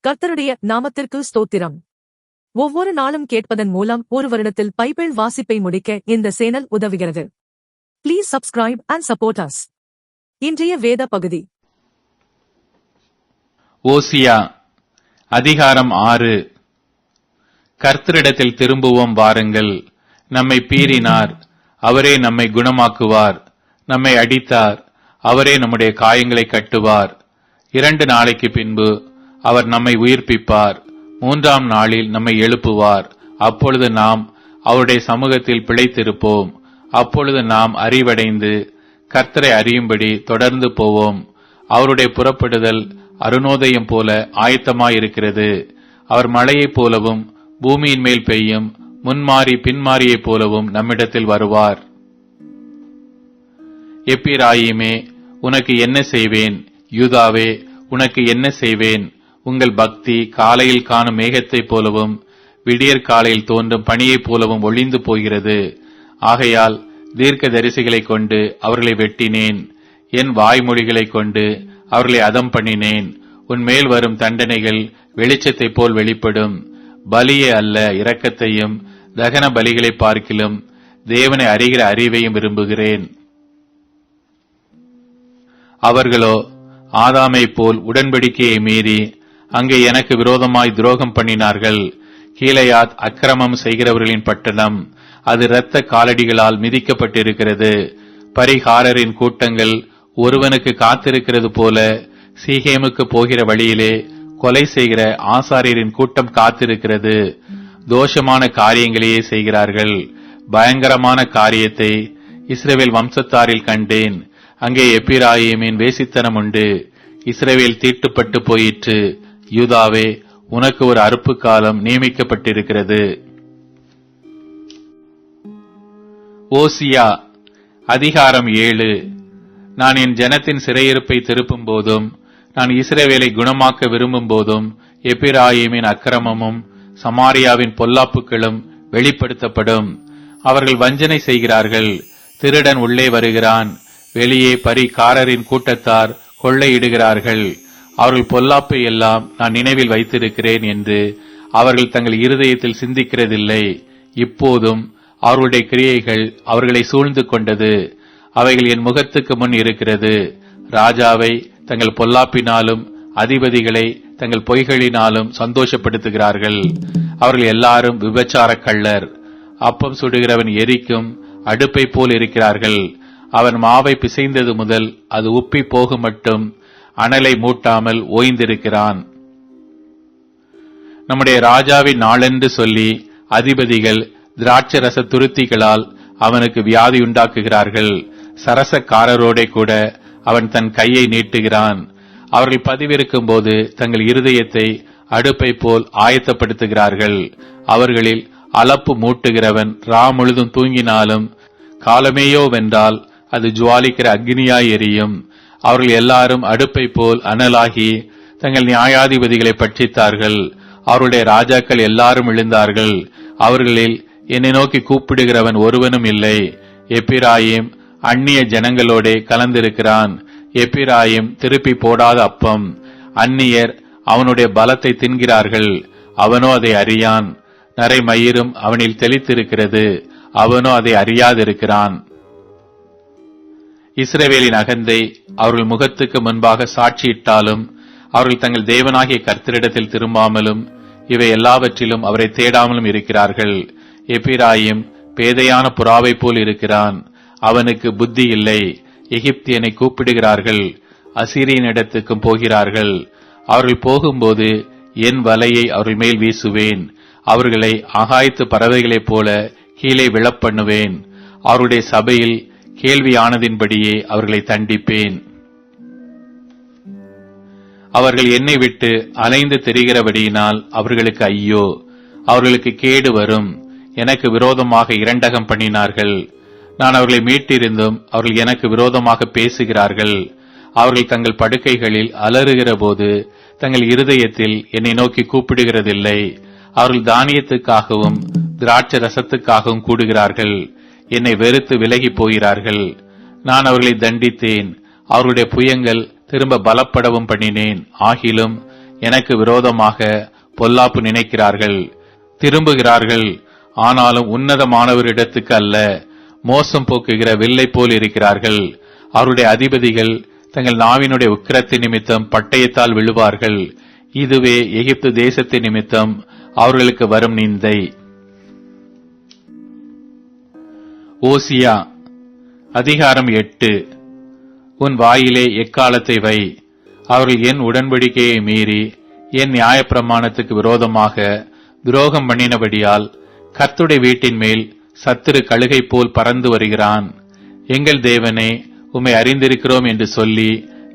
கர்த்தருடைய நாமத்திற்கு ஸ்தோத்திரம். ஒவ்வொரு நாளும் கேட்பதன் மூலம் ஒரு வருடத்தில் பைபிள் வாசிப்பை முடிக்க இந்த சேனல் உதவுகிறது. Please subscribe and support us. இன்றைய வேத பகுதி ஓசியா அதிகாரம் 6. கர்த்தரிடத்தில் திரும்புவோம் வாருங்கள். நம்மை பீறினார், அவரே நம்மை குணமாக்குவார். நம்மை அடித்தார், அவரே நம்முடைய காயங்களை கட்டுவார். 2 நாளைக்கு பின்பு அவர் நம்மை உயிர்ப்பிப்பார். 3ஆம் நாளில் நம்மை எழுப்புவார். அப்பொழுது நாம் அவருடைய சமூகத்தில் பிழைத்திருப்போம். அப்பொழுது நாம் அறிவடைந்து கர்த்தரை அறியும்படி தொடர்ந்து போவோம். அவருடைய புறப்படுதல் அருணோதயம் போல ஆயத்தமாயிருக்கிறது. அவர் மழையைப் போலவும் பூமியின் மேல் பெய்யும் முன்மாறி பின்மாறியைப் போலவும் நம்மிடத்தில் வருவார். எப்பிராயீமே, உனக்கு என்ன செய்வேன்? யூதாவே, உனக்கு என்ன செய்வேன்? உங்கள் பக்தி காலையில் காணும் மேகத்தைப் போலவும் விடியற் காலையில் தோன்றும் பனியைப் போலவும் ஒளிந்து போகிறது. ஆகையால் தீர்க்க தரிசிகளைக் கொண்டு அவர்களை வெட்டினேன். என் வாய்மொழிகளைக் கொண்டு அவர்களை அதம் பண்ணினேன். உன் மேல் வரும் தண்டனைகள் வெளிச்சத்தைப் போல் வெளிப்படும். பலியே அல்ல, இரக்கத்தையும் தகன பலிகளை பார்க்கிலும் தேவனை அறிகிற அறிவையும் விரும்புகிறேன். அவர்களோ ஆதாமை போல் உடன்படிக்கையை மீறி அங்கே எனக்கு விரோதமாய் துரோகம் பண்ணினார்கள். கீலேயாத் அக்கிரமம் செய்கிறவர்களின் பட்டணம், அது இரத்த காலடிகளால் மிதிக்கப்பட்டிருக்கிறது. பரிகாரரின் கூட்டங்கள் ஒருவனுக்கு காத்திருக்கிறது போல சீகேமுக்கு போகிற வழியிலே கொலை செய்கிற ஆசாரியரின் கூட்டம் காத்திருக்கிறது. தோஷமான காரியங்களையே செய்கிறார்கள். பயங்கரமான காரியத்தை இஸ்ரவேல் வம்சத்தாரில் கண்டேன். அங்கே எப்பிராயீமின் வேசித்தனம் உண்டு. இஸ்ரவேல் தீட்டுப்பட்டு போயிற்று. யூதாவே, உனக்கு ஒரு அறுப்பு காலம் நியமிக்கப்பட்டிருக்கிறது. ஓசியா அதிகாரம் 7. நான் என் ஜனத்தின் சிறையிருப்பை திருப்பும் போதும், நான் இஸ்ரவேலை குணமாக்க விரும்பும் போதும், எப்பிராயீமின் அக்கிரமமும் சமாரியாவின் பொல்லாப்புகளும் வெளிப்படுத்தப்படும். அவர்கள் வஞ்சனை செய்கிறார்கள். திருடன் உள்ளே வருகிறான். வெளியே பரிகாரரின் கூட்டத்தார் கொள்ளையிடுகிறார்கள். அவர்கள் பொல்லாப்பை எல்லாம் நான் நினைவில் வைத்திருக்கிறேன் என்று அவர்கள் தங்கள் இருதயத்தில் சிந்திக்கிறதில்லை. இப்போதும் அவர்களுடைய கிரியைகள் அவர்களை சூழ்ந்து கொண்டது. அவைகள் என் முகத்துக்கு முன் இருக்கிறது. ராஜாவை தங்கள் பொல்லாப்பினாலும் அதிபதிகளை தங்கள் பொய்களினாலும் சந்தோஷப்படுத்துகிறார்கள். அவர்கள் எல்லாரும் விபச்சார கள்ளர். அப்பம் சுடுகிறவன் எரிக்கும் அடுப்பை போல் இருக்கிறார்கள். அவன் மாவை பிசைந்தது முதல் அது உப்பி போகும் மட்டும் அனலை மூட்டாமல் ஓய்ந்திருக்கிறான். நம்முடைய ராஜாவின் நாளென்று சொல்லி அதிபதிகள் திராட்சரச துருத்திகளால் அவனுக்கு வியாதி உண்டாக்குகிறார்கள். சரசக்காரரோட கூட அவன் தன் கையை நீட்டுகிறான். அவர்கள் பதிவிருக்கும் போது தங்கள் இருதயத்தை அடுப்பை போல் ஆயத்தப்படுத்துகிறார்கள். அவர்களில் அளப்பு மூட்டுகிறவன் ரா முழுதும் தூங்கினாலும் காலமேயோ வென்றால் அது ஜுவாலிக்கிற அக்னியாய் எரியும். அவர்கள் எல்லாரும் அடுப்பை போல் அனலாகி தங்கள் நியாயாதிபதிகளை பட்சித்தார்கள். அவருடைய ராஜாக்கள் எல்லாரும் விழுந்தார்கள். அவர்களில் என்னை நோக்கி கூப்பிடுகிறவன் ஒருவனும் இல்லை. எப்பிராயீம் அந்நிய ஜனங்களோட கலந்திருக்கிறான். எப்பிராயீம் திருப்பி போடாத அப்பம். அந்நியர் அவனுடைய பலத்தை தின்கிறார்கள். அவனோ அதை அறியான். நரை மயிரும் அவனில் தெளித்திருக்கிறது. அவனோ அதை அறியாதிருக்கிறான். இஸ்ரவேலின் அகந்தை அவர்கள் முகத்துக்கு முன்பாக சாட்சியிட்டாலும் அவர்கள் தங்கள் தேவனாகிய கர்த்தரிடத்தில் திரும்பாமலும் இவை எல்லாவற்றிலும் அவரை தேடாமலும் இருக்கிறார்கள். எப்பிராயீம் பேதையான புறாவை போல் இருக்கிறான். அவனுக்கு புத்தி இல்லை. எகிப்தியனை கூப்பிடுகிறார்கள். அசீரியனிடத்துக்கும் போகிறார்கள். அவர்கள் போகும்போது என் வலையை அவர்கள் மேல் வீசுவேன். அவர்களை ஆகாயத்து பறவைகளைப் போல கீழே விழப்பண்ணுவேன். அவருடைய சபையில் கேள்வியானதின்படியே அவர்களை தண்டிப்பேன். அவர்கள் என்னை விட்டு அலைந்து தெரிகிறபடியினால் அவர்களுக்கு ஐயோ, அவர்களுக்கு கேடு வரும். எனக்கு விரோதமாக இரண்டகம் பண்ணினார்கள். நான் அவர்களை மீட்டிருந்தும் அவர்கள் எனக்கு விரோதமாக பேசுகிறார்கள். அவர்கள் தங்கள் படுக்கைகளில் அலறுகிற போது தங்கள் இருதயத்தில் என்னை நோக்கி கூப்பிடுகிறதில்லை. அவர்கள் தானியத்துக்காகவும் திராட்சை ரசத்துக்காகவும் கூடுகிறார்கள். என்னை வெறுத்து விலகி போகிறார்கள். நான் அவர்களை தண்டித்தேன். அவர்களுடைய புயங்கள் திரும்ப பலப்படவும் பண்ணினேன். ஆகிலும் எனக்கு விரோதமாக பொல்லாப்பு நினைக்கிறார்கள். திரும்புகிறார்கள், ஆனாலும் உன்னதமானவரிடத்துக்கு அல்ல. மோசம் போக்குகிற வில்லை போல் இருக்கிறார்கள். அவருடைய அதிபதிகள் தங்கள் நாவினுடைய உக்கிரத்தின் நிமித்தம் பட்டயத்தால் விழுவார்கள். இதுவே எகிப்து தேசத்தின் நிமித்தம் அவர்களுக்கு வரும் நிந்தை. ஓசியா அதிகாரம் 8. உன் வாயிலே எக்காலத்தை வை. அவர்கள் என் உடன்படிக்கையை மீறி என் நியாயப்பிரமாணத்துக்கு விரோதமாக துரோகம் பண்ணினபடியால் கர்த்தருடைய வீட்டின் மேல் சத்துரு கழுகை போல் பறந்து வருகிறான். எங்கள் தேவனே, உம்மை அறிந்திருக்கிறோம் என்று சொல்லி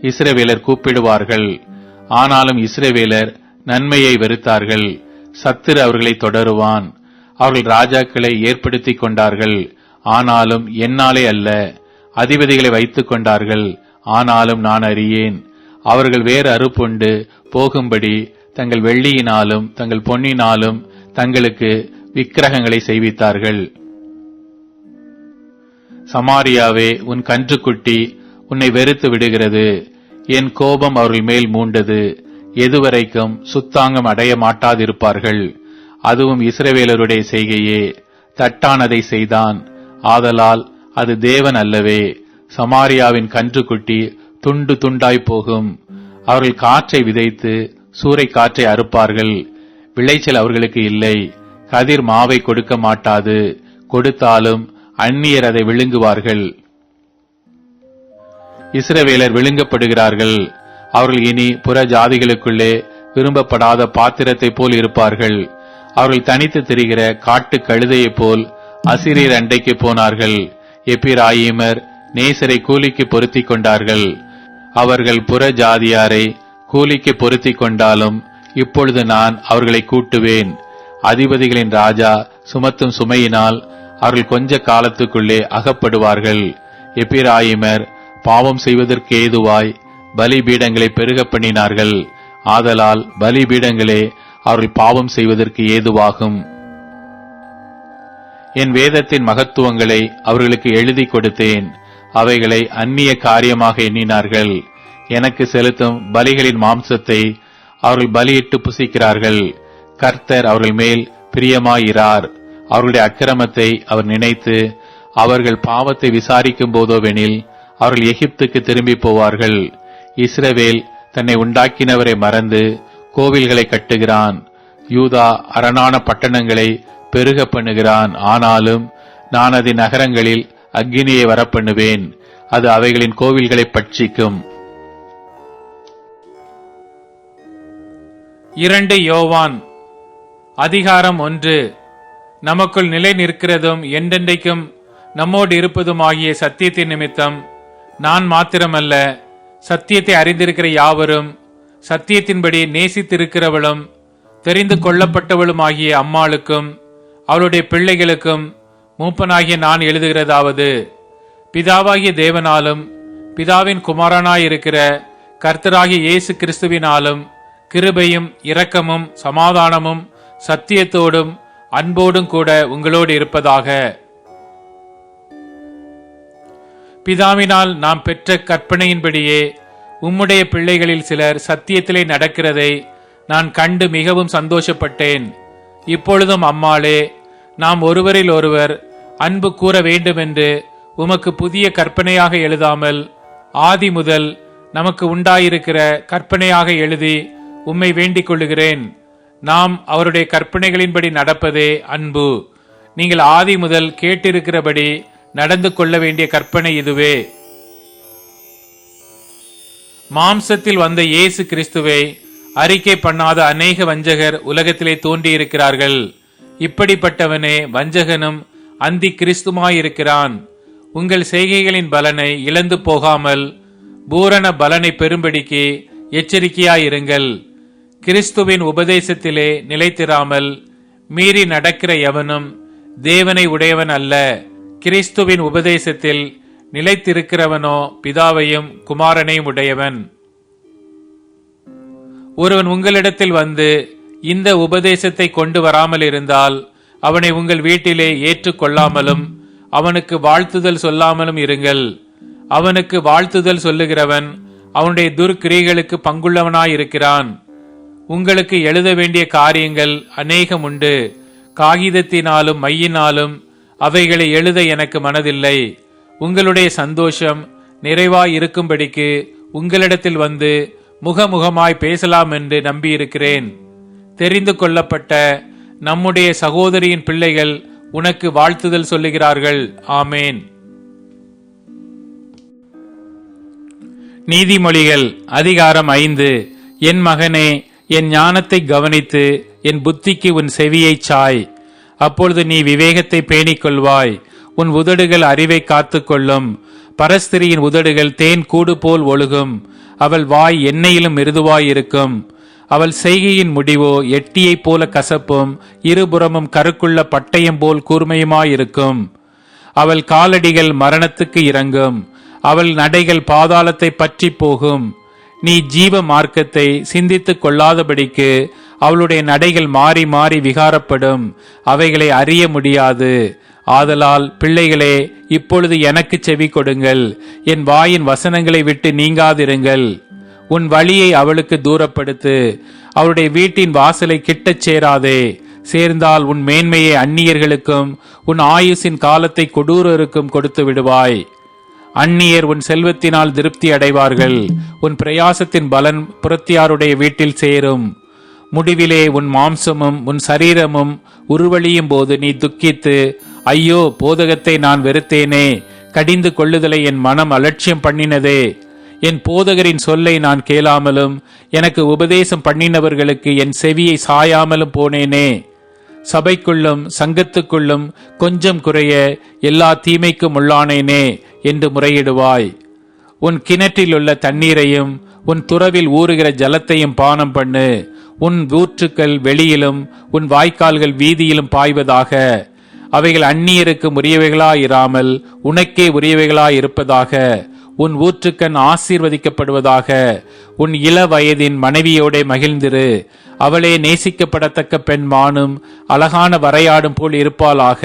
இஸ்ரவேலர் கூப்பிடுவார்கள். ஆனாலும் இஸ்ரவேலர் நன்மையை வெறுத்தார்கள். சத்துரு அவர்களை தொடருவான். அவர்கள் ராஜாக்களை ஏற்படுத்திக் கொண்டார்கள், ஆனாலும் என்னாலே அல்ல. அதிபதிகளை வைத்துக் கொண்டார்கள், ஆனாலும் நான் அறியேன். அவர்கள் வேறு அறுப்புண்டு போகும்படி தங்கள் வெள்ளியினாலும் தங்கள் பொன்னினாலும் தங்களுக்கு விக்கிரகங்களை செய்வித்தார்கள். சமாரியாவே, உன் கன்றுக்குட்டி உன்னை வெறுத்து விடுகிறது. என் கோபம் அவர்கள் மேல் மூண்டது. எதுவரைக்கும் சுத்தாங்கம் அடைய மாட்டாதிருப்பார்கள். அதுவும் இஸ்ரவேலருடைய செய்கையே. தட்டானதை செய்தான், ஆதலால் அது தேவன் அல்லவே. சமாரியாவின் கன்றுக்குட்டி துண்டு துண்டாய் போகும். அவர்கள் காற்றை விதைத்து சூறை காற்றை அறுப்பார்கள். விளைச்சல் அவர்களுக்கு இல்லை. கதிர் மாவை கொடுக்க மாட்டாது. கொடுத்தாலும் அந்நியர் அதை விழுங்குவார்கள். இஸ்ரவேலர் விழுங்கப்படுகிறார்கள். அவர்கள் இனி புற ஜாதிகளுக்குள்ளே விரும்பப்படாத பாத்திரத்தை போல் இருப்பார்கள். அவர்கள் தனித்து திரிகிற காட்டு கழுதையைப் போல் அசிரியர் அண்டைக்கு போனார்கள். எப்பிராயீமர் நேசரை கூலிக்கு பொருத்திக் கொண்டார்கள். அவர்கள் புற ஜாதியாரை கூலிக்கு பொருத்திக் கொண்டாலும் இப்பொழுது நான் அவர்களை கூட்டுவேன். அதிபதிகளின் ராஜா சுமத்தும் சுமையினால் அவர்கள் கொஞ்ச காலத்துக்குள்ளே அகப்படுவார்கள். எப்பிராயீமர் பாவம் செய்வதற்கு ஏதுவாய் பலிபீடங்களை பெருக பண்ணினார்கள். ஆதலால் பலிபீடங்களே அவர்கள் பாவம் செய்வதற்கு ஏதுவாகும். என் வேதத்தின் மகத்துவங்களை அவர்களுக்கு எழுதி கொடுத்தேன். அவைகளை அந்நிய காரியமாக எண்ணினார்கள். எனக்கு செலுத்தும் பலிகளின் மாம்சத்தை அவர்கள் பலியிட்டு புசிக்கிறார்கள். கர்த்தர் அவர்கள் மேல் பிரியமாயிரார். அவர்களுடைய அக்கிரமத்தை அவர் நினைத்து அவர்கள் பாவத்தை விசாரிக்கும் போதோவெனில் அவர்கள் எகிப்துக்கு திரும்பி போவார்கள். இஸ்ரவேல் தன்னை உண்டாக்கினவரை மறந்து கோவில்களை கட்டுகிறான். யூதா அரணான பட்டணங்களை பெருக பண்ணுகிறான். ஆனாலும் நான் அதன் நகரங்களில் அக்கினியை வரப்பண்ணுவேன். அது அவைகளின் கோவில்களை பட்சிக்கும். 2 யோவான் அதிகாரம் 1. நமக்குள் நிலை நிற்கிறதும் என்றென்றைக்கும் நம்மோடு இருப்பதுமாகிய சத்தியத்தின் நிமித்தம் நான் மாத்திரமல்ல, சத்தியத்தை அறிந்திருக்கிற யாவரும், சத்தியத்தின்படி நேசித்திருக்கிறவளும் தெரிந்து கொள்ளப்பட்டவளுமாகிய அம்மாளுக்கும் அவளுடைய பிள்ளைகளுக்கும் மூப்பனாகிய நான் எழுதுகிறதாவது, பிதாவாகிய தேவனாலும் பிதாவின் குமாரனாயிருக்கிற கர்த்தராகிய இயேசு கிறிஸ்துவினாலும் கிருபையும் இரக்கமும் சமாதானமும் சத்தியத்தோடும் அன்போடும் கூட உங்களோடு இருப்பதாக. பிதாவினால் நாம் பெற்ற கற்பனையின்படியே உம்முடைய பிள்ளைகளில் சிலர் சத்தியத்திலே நடக்கிறதை நான் கண்டு மிகவும் சந்தோஷப்பட்டேன். இப்பொழுதும் அம்மாளே, நாம் ஒருவரில் ஒருவர் அன்பு கூற வேண்டுமென்று உமக்கு புதிய கற்பனையாக எழுதாமல் ஆதி முதல் நமக்கு உண்டாயிருக்கிற கற்பனையாக எழுதி உம்மை வேண்டிக் கொள்ளுகிறேன். நாம் அவருடைய கற்பனைகளின்படி நடப்பதே அன்பு. நீங்கள் ஆதி முதல் கேட்டிருக்கிறபடி நடந்து கொள்ள வேண்டிய கற்பனை இதுவே. மாம்சத்தில் வந்த இயேசு கிறிஸ்துவை அறிக்கை பண்ணாத அநேக வஞ்சகர் உலகத்திலே தோன்றியிருக்கிறார்கள். இப்படிப்பட்டவனே வஞ்சகனும் அந்தி கிறிஸ்துமாயிருக்கிறான். உங்கள் செய்கைகளின் பலனை இழந்து போகாமல் பூரண பலனை பெறும்படிக்கு எச்சரிக்கையாயிருங்கள். கிறிஸ்துவின் உபதேசத்திலே நிலைத்திராமல் மீறி நடக்கிற எவனும் தேவனை உடையவன் அல்ல. கிறிஸ்துவின் உபதேசத்தில் நிலைத்திருக்கிறவனோ பிதாவையும் குமாரனையும் உடையவன். ஒருவன் உங்களிடத்தில் வந்து இந்த உபதேசத்தை கொண்டு வராமல் இருந்தால் அவனை உங்கள் வீட்டிலே ஏற்றுக்கொள்ளாமலும் அவனுக்கு வாழ்த்துதல் சொல்லாமலும் இருங்கள். அவனுக்கு வாழ்த்துதல் சொல்லுகிறவன் அவனுடைய துர்க்கிரியைகளுக்கு பங்குள்ளவனாயிருக்கிறான். உங்களுக்கு எழுத வேண்டிய காரியங்கள் அநேகம் உண்டு. காகிதத்தினாலும் மையினாலும் அவைகளை எழுத எனக்கு மனதில்லை. உங்களுடைய சந்தோஷம் நிறைவாய் இருக்கும்படிக்கு உங்களிடத்தில் வந்து முகமுகமாய் பேசலாம் என்று நம்பியிருக்கிறேன். தெரிந்து கொள்ளப்பட்ட நம்முடைய சகோதரியின் பிள்ளைகள் உனக்கு வாழ்த்துதல் சொல்லுகிறார்கள். ஆமேன். நீதிமொழிகள் அதிகாரம் 5. என் மகனே, என் ஞானத்தை கவனித்து என் புத்திக்கு உன் செவியை சாய். அப்பொழுது நீ விவேகத்தை பேணிக் கொள்வாய். உன் உதடுகள் அறிவை காத்துக்கொள்ளும். பரஸ்திரியின் உதடுகள் தேன் கூடு போல் ஒழுகும். அவள் வாய் எண்ணெயிலும் மிருதுவாய் இருக்கும். அவள் செய்கையின் முடிவோ எட்டியைப் போல கசப்பும் இருபுறமும் கருக்குள்ள பட்டயம் போல் கூர்மையுமாயிருக்கும். அவள் காலடிகள் மரணத்துக்கு இறங்கும். அவள் நடைகள் பாதாளத்தை பற்றி போகும். நீ ஜீவ மார்க்கத்தை சிந்தித்துக் கொள்ளாதபடிக்கு அவளுடைய நடைகள் மாறி மாறி விகாரப்படும். அவைகளை அறிய முடியாது. ஆதலால் பிள்ளைகளே, இப்பொழுது எனக்கு செவி கொடுங்கள். என் வாயின் வசனங்களை விட்டு நீங்காதிருங்கள். உன் வழியை அவளுக்கு தூரப்படுத்து. அவளுடைய வீட்டின் வாசலை கிட்டச் சேராதே. சேர்ந்தால் உன் மேன்மையை அந்நியர்களுக்கும் உன் ஆயுசின் காலத்தை கொடூரருக்கும் கொடுத்து விடுவாய். அந்நியர் உன் செல்வத்தினால் திருப்தி அடைவார்கள். உன் பிரயாசத்தின் பலன் புறத்தியாருடைய வீட்டில் சேரும். முடிவிலே உன் மாம்சமும் உன் சரீரமும் உருவழியும் போது நீ துக்கித்து, ஐயோ, போதகத்தை நான் வெறுத்தேனே, கடிந்து கொள்ளுதலை என் மனம் அலட்சியம் பண்ணினதே, என் போதகரின் சொல்லை நான் கேளாமலும் எனக்கு உபதேசம் பண்ணினவர்களுக்கு என் செவியை சாயாமலும் போனேனே. சபைக்குள்ளும் சங்கத்துக்குள்ளும் கொஞ்சம் குறைய எல்லா தீமைக்கும் உள்ளானேனே என்று முறையிடுவாய். உன் கிணற்றிலுள்ள தண்ணீரையும் உன் துறவில் ஊறுகிற ஜலத்தையும் பானம் பண்ணு. உன் ஊற்றுக்கள் வெளியிலும் உன் வாய்க்கால்கள் வீதியிலும் பாய்வதாக. அவைகள் அந்நியருக்கு உரியவைகளாயிராமல் உனக்கே உரியவைகளாயிருப்பதாக. உன் ஊற்றுக்கண் ஆசீர்வதிக்கப்படுவதாக. உன் இள வயதின் மனைவியோட மகிழ்ந்திரு. அவளே நேசிக்கப்படத்தக்க பெண் மானும் அழகான வரையாடும் போல் இருப்பாளாக.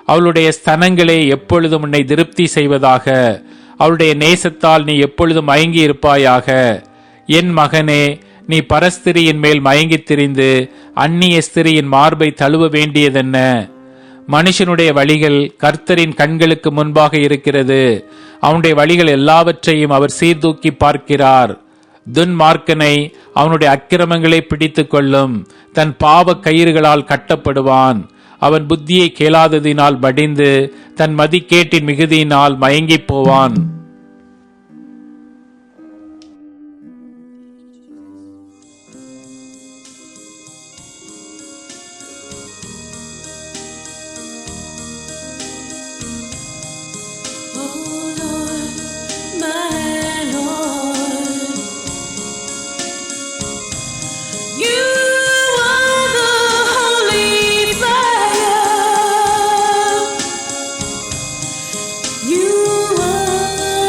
அவளுடைய ஸ்தனங்களே எப்பொழுதும் உன்னை திருப்தி செய்வதாக. அவளுடைய நேசத்தால் நீ எப்பொழுதும் மயங்கி இருப்பாயாக. என் மகனே, நீ பரஸ்திரியின் மேல் மயங்கித் திரிந்து அந்நிய ஸ்திரியின் மார்பை தழுவ வேண்டியதென்ன? மனுஷனுடைய வழிகள் கர்த்தரின் கண்களுக்கு முன்பாக இருக்கிறது. அவனுடைய வழிகள் எல்லாவற்றையும் அவர் சீர்தூக்கி பார்க்கிறார். துன்மார்க்கனை அவனுடைய அக்கிரமங்களை பிடித்துக் கொள்ளும். தன் பாவ கயிறுகளால் கட்டப்படுவான். அவன் புத்தியை கேளாததினால் மடிந்து தன் மதிக்கேட்டின் மிகுதியினால் மயங்கிப் போவான். You are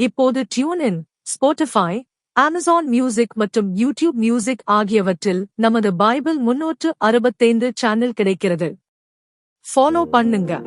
இப்போது tune in, Spotify, Amazon music மற்றும் யூடியூப் மியூசிக் ஆகியவற்றில் நமது பைபிள் 365 சேனல் கிடைக்கிறது. ஃபாலோ பண்ணுங்க.